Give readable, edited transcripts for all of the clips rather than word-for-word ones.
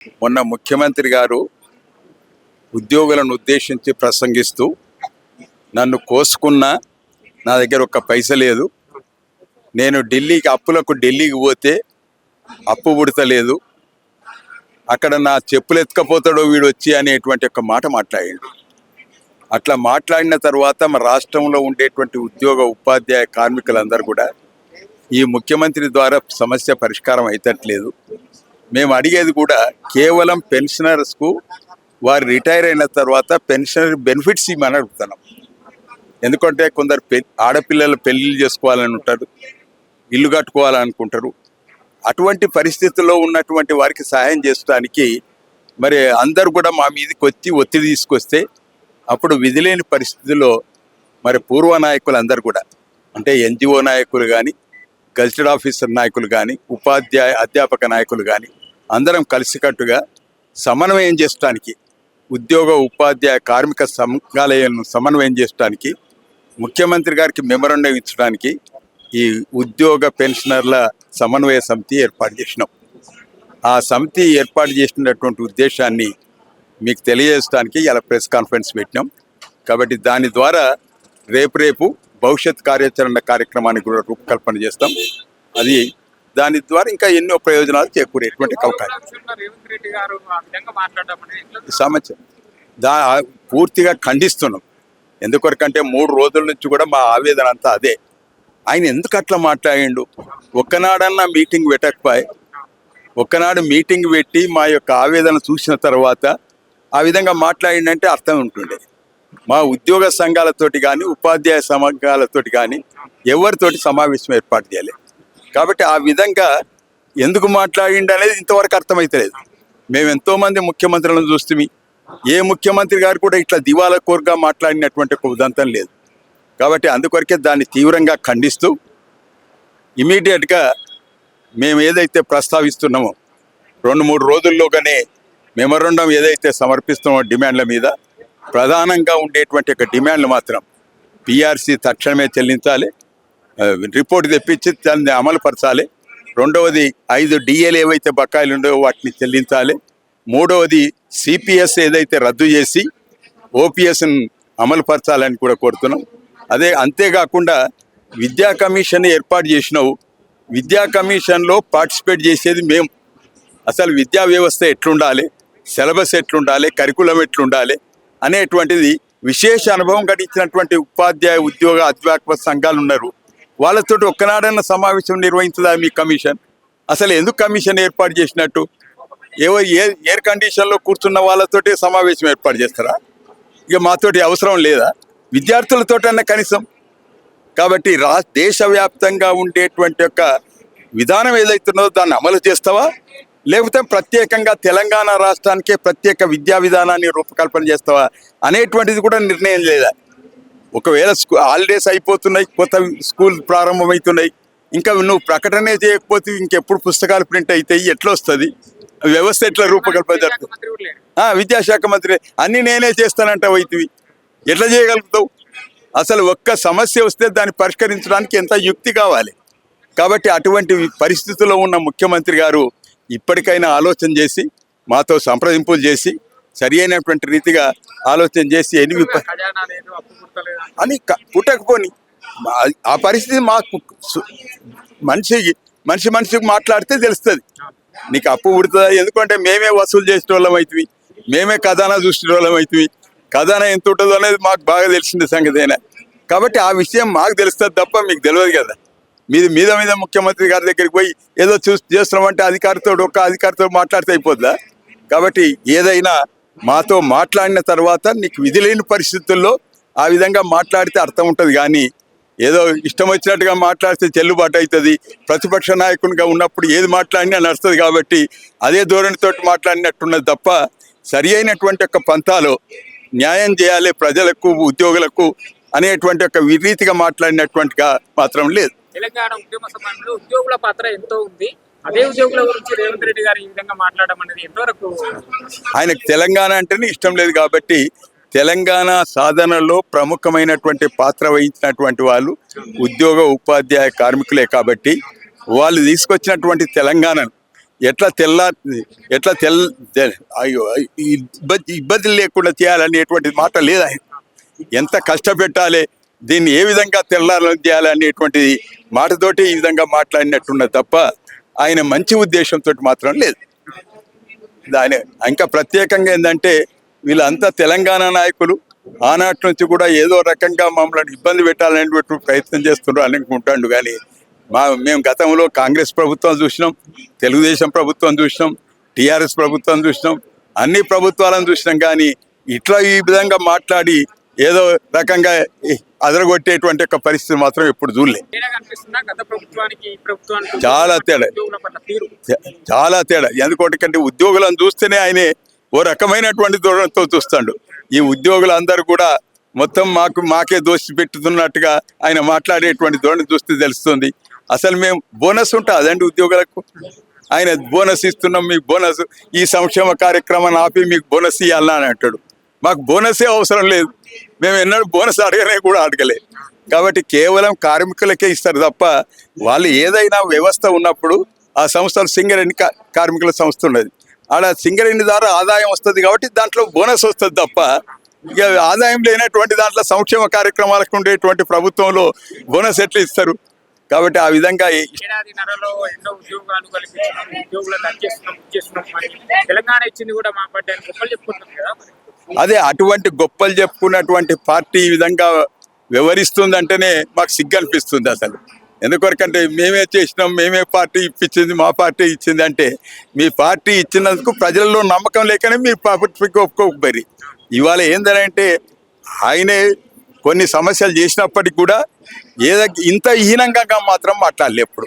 మొన్న ముఖ్యమంత్రి గారు ఉద్యోగులను ఉద్దేశించి ప్రసంగిస్తూ నన్ను కోసుకున్నా నా దగ్గర ఒక్క పైస లేదు, నేను ఢిల్లీకి పోతే అప్పు పుడతలేదు, అక్కడ నా చెప్పులు ఎత్తుకపోతాడో వీడు వచ్చి అనేటువంటి ఒక మాట మాట్లాడాడు. అట్లా మాట్లాడిన తర్వాత మన రాష్ట్రంలో ఉండేటువంటి ఉద్యోగ ఉపాధ్యాయ కార్మికులందరూ కూడా ఈ ముఖ్యమంత్రి ద్వారా సమస్య పరిష్కారం అయితట్లేదు, మేము అడిగేది కూడా కేవలం పెన్షనర్స్కు వారు రిటైర్ అయిన తర్వాత పెన్షనర్ బెనిఫిట్స్ ఇవ్వమని అడుగుతున్నాం. ఎందుకంటే కొందరు ఆడపిల్లలు పెళ్ళిళ్ళు చేసుకోవాలని ఉంటారు, ఇల్లు కట్టుకోవాలనుకుంటారు. అటువంటి పరిస్థితుల్లో ఉన్నటువంటి వారికి సహాయం చేయడానికి మరి అందరూ కూడా మా మీదకి వచ్చి ఒత్తిడి తీసుకొస్తే అప్పుడు విధిలేని పరిస్థితుల్లో మరి పూర్వ నాయకులు అందరు కూడా అంటే ఎన్జిఓ నాయకులు కానీ, గెజిటెడ్ ఆఫీసర్ నాయకులు కానీ, అధ్యాపక నాయకులు కానీ అందరం కలిసికట్టుగా సమన్వయం చేయడానికి, ఉద్యోగ ఉపాధ్యాయ కార్మిక సంఘాలను సమన్వయం చేయడానికి ముఖ్యమంత్రి గారికి మెమరాండం ఇచ్చడానికి ఈ ఉద్యోగ పెన్షనర్ల సమన్వయ సమితి ఏర్పాటు చేసినాం. ఆ సమితి ఏర్పాటు చేసినటువంటి ఉద్దేశాన్ని మీకు తెలియజేయడానికి ఇలా ప్రెస్ కాన్ఫరెన్స్ పెట్టినాం. కాబట్టి దాని ద్వారా రేపు భవిష్యత్ కార్యాచరణ కార్యక్రమానికి కూడా రూపకల్పన చేస్తాం. అది దాని ద్వారా ఇంకా ఎన్నో ప్రయోజనాలు చేకూరేటువంటి అవకాశం పూర్తిగా ఖండిస్తున్నాం. ఎందుకొరకంటే 3 రోజుల నుంచి కూడా మా ఆవేదన అంతా అదే. ఆయన ఎందుకు అట్లా మాట్లాడిండు? ఒక్కనాడన్నా మీటింగ్ పెట్టకపోయి, ఒక్కనాడు మీటింగ్ పెట్టి మా యొక్క ఆవేదన చూసిన తర్వాత ఆ విధంగా మాట్లాడిందంటే అర్థం ఉంటుండే. మా ఉద్యోగ సంఘాలతోటి కానీ, ఉపాధ్యాయ సంఘాలతోటి కానీ ఎవరితోటి సమావేశం ఏర్పాటు చేయాలి. కాబట్టి ఆ విధంగా ఎందుకు మాట్లాడిండు అనేది ఇంతవరకు అర్థమైతలేదు. మేము ఎంతోమంది ముఖ్యమంత్రులను చూస్తే ఏ ముఖ్యమంత్రి గారు కూడా ఇట్లా దివాలా కోరుగా మాట్లాడినటువంటి ఒక ఉదంతం లేదు. కాబట్టి అందుకొరకే దాన్ని తీవ్రంగా ఖండిస్తూ ఇమీడియట్గా మేము ఏదైతే ప్రస్తావిస్తున్నామో 2-3 రోజుల్లోగానే మెమరాండం ఏదైతే సమర్పిస్తున్నామో డిమాండ్ల మీద ప్రధానంగా ఉండేటువంటి ఒక డిమాండ్లు మాత్రం పిఆర్సీ తక్షణమే చెల్లించాలి, రిపోర్ట్ తెప్పించి దాన్ని అమలుపరచాలి. 2వది 5 డిఏలు ఏవైతే బకాయిలు ఉండవో వాటిని చెల్లించాలి. 3వది సిపిఎస్ ఏదైతే రద్దు చేసి ఓపీఎస్ని అమలుపరచాలని కూడా కోరుతున్నాం. అంతేకాకుండా విద్యా కమిషన్ ఏర్పాటు చేసినావు, విద్యా కమిషన్లో పార్టిసిపేట్ చేసేది మేము. అసలు విద్యా వ్యవస్థ ఎట్లుండాలి, సిలబస్ ఎట్లుండాలి, కరికులం ఎట్లుండాలి అనేటువంటిది విశేష అనుభవం గడించినటువంటి ఉపాధ్యాయ ఉద్యోగ అధ్యాపక సంఘాలు ఉన్నారు. వాళ్ళతో ఒక్కనాడన్న సమావేశం నిర్వహించదా మీ కమిషన్? అసలు ఎందుకు కమిషన్ ఏర్పాటు చేసినట్టు? ఎయిర్ కండిషన్లో కూర్చున్న వాళ్ళతోటి సమావేశం ఏర్పాటు చేస్తారా? ఇక మాతోటి అవసరం లేదా? విద్యార్థులతోటన్నా కనీసం. కాబట్టి దేశవ్యాప్తంగా ఉండేటువంటి యొక్క విధానం ఏదైతున్నదో దాన్ని అమలు చేస్తావా, లేకపోతే ప్రత్యేకంగా తెలంగాణ రాష్ట్రానికే ప్రత్యేక విద్యా విధానాన్ని రూపకల్పన చేస్తావా అనేటువంటిది కూడా నిర్ణయం లేదా? ఒకవేళ హాలిడేస్ అయిపోతున్నాయి, కొత్త స్కూల్ ప్రారంభమవుతున్నాయి, ఇంకా నువ్వు ప్రకటనే చేయకపోతే ఇంకెప్పుడు పుస్తకాలు ప్రింట్ అవుతాయి, ఎట్లా వస్తుంది వ్యవస్థ, ఎట్లా రూపకల్పన జరుగుతుంది? విద్యాశాఖ మంత్రి అన్నీ నేనే చేస్తానంటే అవుతుంది, ఎట్లా చేయగలుగుతావు? అసలు ఒక్క సమస్య వస్తే దాన్ని పరిష్కరించడానికి ఎంత యుక్తి కావాలి. కాబట్టి అటువంటి పరిస్థితుల్లో ఉన్న ముఖ్యమంత్రి గారు ఇప్పటికైనా ఆలోచన చేసి మాతో సంప్రదింపులు చేసి సరి అయినటువంటి రీతిగా ఆలోచన చేసి అని పుట్టకపోని ఆ పరిస్థితి మాకు మనిషికి మాట్లాడితే తెలుస్తుంది. నీకు అప్పు పుడుతుందా? ఎందుకంటే మేమే వసూలు చేసిన వాళ్ళం అవుతుంది, మేమే ఖజానా చూసిన వాళ్ళం అవుతుంది. ఖజానా ఎంత ఉంటుందో అనేది మాకు బాగా తెలిసిన సంగతేనా. కాబట్టి ఆ విషయం మాకు తెలుస్తుంది తప్ప మీకు తెలియదు కదా. మీద ముఖ్యమంత్రి గారి దగ్గరికి పోయి ఏదో చేస్తున్నామంటే ఒక్క అధికారితో మాట్లాడితే అయిపోద్దా? కాబట్టి ఏదైనా మాతో మాట్లాడిన తర్వాత నీకు విధి లేని పరిస్థితుల్లో ఆ విధంగా మాట్లాడితే అర్థం ఉంటుంది. కానీ ఏదో ఇష్టం వచ్చినట్టుగా మాట్లాడితే చెల్లుబాటు అవుతుంది. ప్రతిపక్ష నాయకునిగా ఉన్నప్పుడు ఏది మాట్లాడినా నడుస్తుంది. కాబట్టి అదే ధోరణితో మాట్లాడినట్టున్నది తప్ప సరి అయినటువంటి ఒక పంతాలో న్యాయం చేయాలి ప్రజలకు, ఉద్యోగులకు అనేటువంటి ఒక విరీతిగా మాట్లాడినటువంటిగా మాత్రం లేదు. తెలంగాణ ఉద్యమ సమయంలో ఉద్యోగుల పాత్ర ఎంతో ఉంది. అదే ఉద్యోగుల గురించి రేవంత్ రెడ్డి గారు ఈ విధంగా మాట్లాడడం అనేది ఎంతవరకు? ఆయనకు తెలంగాణ అంటేనే ఇష్టం లేదు. కాబట్టి తెలంగాణ సాధనలో ప్రముఖమైనటువంటి పాత్ర వహించినటువంటి వాళ్ళు ఉద్యోగ ఉపాధ్యాయ కార్మికులే. కాబట్టి వాళ్ళు తీసుకొచ్చినటువంటి తెలంగాణను అయ్యో ఇబ్బందులు లేకుండా చేయాలనేటువంటి మాట లేదు ఆయన. ఎంత కష్టపెట్టాలి, దీన్ని ఏ విధంగా తెల్లాలని చేయాలనేటువంటిది మాటతోటి ఈ విధంగా మాట్లాడినట్టున్నది తప్ప ఆయన మంచి ఉద్దేశంతో మాత్రం లేదు. దాని ఇంకా ప్రత్యేకంగా ఏంటంటే వీళ్ళంతా తెలంగాణ నాయకులు ఆనాటి నుంచి కూడా ఏదో రకంగా మమ్మల్ని ఇబ్బంది పెట్టాలనేటువంటి ప్రయత్నం చేస్తున్నారు అనుకుంటాడు. కానీ మేము గతంలో కాంగ్రెస్ ప్రభుత్వం చూసినాం, తెలుగుదేశం ప్రభుత్వం చూసినాం, టీఆర్ఎస్ ప్రభుత్వం చూసినాం, అన్ని ప్రభుత్వాలను చూసినాం. కానీ ఇట్లా ఈ విధంగా మాట్లాడి ఏదో రకంగా అదరగొట్టేటువంటి ఒక పరిస్థితి మాత్రం ఎప్పుడు చూడలే. చాలా తేడా, చాలా తేడా. ఎందుకంటే ఉద్యోగులను చూస్తేనే ఆయనే ఓ రకమైనటువంటి దూరంతో చూస్తాడు. ఈ ఉద్యోగులందరూ కూడా మొత్తం మాకే దోషి పెట్టుతున్నట్టుగా ఆయన మాట్లాడేటువంటి ధోరణి చూస్తే తెలుస్తుంది. అసలు మేము బోనస్ ఉంటుంది అదండి ఉద్యోగులకు. ఆయన బోనస్ ఇస్తున్నాం, మీకు బోనస్, ఈ సంక్షేమ కార్యక్రమాన్ని ఆపి మీకు బోనస్ ఇవ్వాలని అని అంటాడు. మాకు బోనసే అవసరం లేదు, మేము ఎన్నడూ బోనస్ అడగనే కూడా అడగలేదు. కాబట్టి కేవలం కార్మికులకే ఇస్తారు తప్ప వాళ్ళు ఏదైనా వ్యవస్థ ఉన్నప్పుడు ఆ సంస్థలు సింగరేణి కార్మికుల సంస్థ ఉన్నది, ఆడ సింగరేణి ద్వారా ఆదాయం వస్తుంది కాబట్టి దాంట్లో బోనస్ వస్తుంది తప్ప ఇక ఆదాయం లేనటువంటి దాంట్లో సంక్షేమ కార్యక్రమాలకు ఉండేటువంటి ప్రభుత్వంలో బోనస్ ఎట్లా ఇస్తారు? కాబట్టి ఆ విధంగా ఏడాదిన్నరలో ఎన్నో ఉద్యోగాలు కల్పించడం, ఉద్యోగులకు అందిస్తున్నాం తెలంగాణ ఇచ్చింది కూడా మా పడ్డ గొప్పలు చెప్పుకుంటున్నాం కదా. అదే అటువంటి గొప్పలు చెప్పుకున్నటువంటి పార్టీ ఈ విధంగా వ్యవహరిస్తుందంటేనే మాకు సిగ్గు అనిపిస్తుంది అసలు. ఎందుకొరకంటే మేమే చేసినాం, మేమే పార్టీ ఇప్పించింది, మా పార్టీ ఇచ్చింది అంటే మీ పార్టీ ఇచ్చినందుకు ప్రజల్లో నమ్మకం లేకనే మీరు పార్టీకి ఒప్పుకోకపోయి. ఇవాళ ఏంటంటే ఆయనే కొన్ని సమస్యలు చేసినప్పటికి కూడా ఇంత హీనంగా మాత్రం మాట్లాడలే. ఎప్పుడు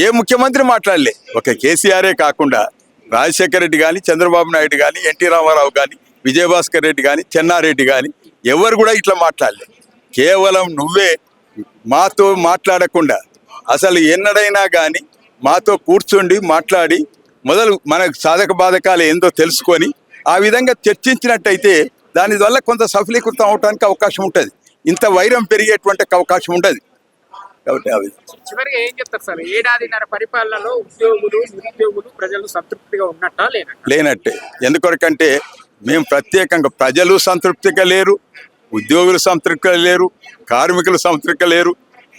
ఏ ముఖ్యమంత్రి మాట్లాడలే. ఒక కేసీఆరే కాకుండా రాజశేఖర రెడ్డి కానీ, చంద్రబాబు నాయుడు కానీ, ఎన్టీ రామారావు కానీ, విజయభాస్కర్ రెడ్డి కానీ, చెన్నారెడ్డి కానీ ఎవరు కూడా ఇట్లా మాట్లాడలే. కేవలం నువ్వే మాతో మాట్లాడకుండా అసలు ఎన్నడైనా కానీ మాతో కూర్చుండి మాట్లాడి మొదలు మనకు సాధక బాధకాలు ఏందో తెలుసుకొని ఆ విధంగా చర్చించినట్టయితే దానివల్ల కొంత సఫలీకృతం అవడానికి అవకాశం ఉంటుంది. ఇంత వైరం పెరిగేటువంటి అవకాశం ఉంటుంది. కాబట్టి అవి చివరిగా ఏం చెప్తారు సార్, ఏడాదిన్నర పరిపాలనలో ఉద్యోగులు, నిరుద్యోగులు, ప్రజలు సంతృప్తిగా ఉన్నట్టా లేనట్టే. ఎందుకొరకంటే మేము ప్రత్యేకంగా ప్రజలు సంతృప్తిగా లేరు, ఉద్యోగులు సంతృప్తిగా లేరు, కార్మికులు సంతృప్తిగా లేరు,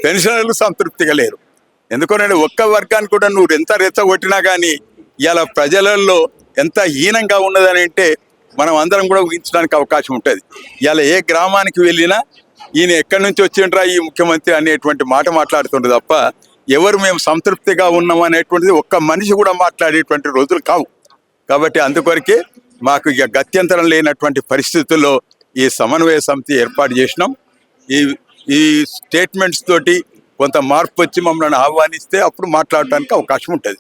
పెన్షనర్లు సంతృప్తిగా లేరు. ఎందుకంటే ఒక్క వర్గాన్ని కూడా నువ్వు ఎంత రెచ్చగొట్టినా కానీ ఇలా ప్రజలలో ఎంత హీనంగా ఉన్నదని అంటే మనం అందరం కూడా ఊహించడానికి అవకాశం ఉంటుంది. ఇలా ఏ గ్రామానికి వెళ్ళినా ఈయన ఎక్కడి నుంచి వచ్చిండ్రా ఈ ముఖ్యమంత్రి అనేటువంటి మాట మాట్లాడుతుండ్రు తప్ప ఎవరు మేము సంతృప్తిగా ఉన్నాం అనేటువంటిది ఒక్క మనిషి కూడా మాట్లాడేటువంటి రోజులు కావు. కాబట్టి అందుకొరకే మాకు ఇక గత్యంతరం లేనటువంటి పరిస్థితుల్లో ఈ సమన్వయ సమితి ఏర్పాటు చేసినాం. ఈ స్టేట్మెంట్స్ తోటి కొంత మార్పు వచ్చి మమ్మల్ని ఆహ్వానిస్తే అప్పుడు మాట్లాడటానికి అవకాశం ఉంటుంది.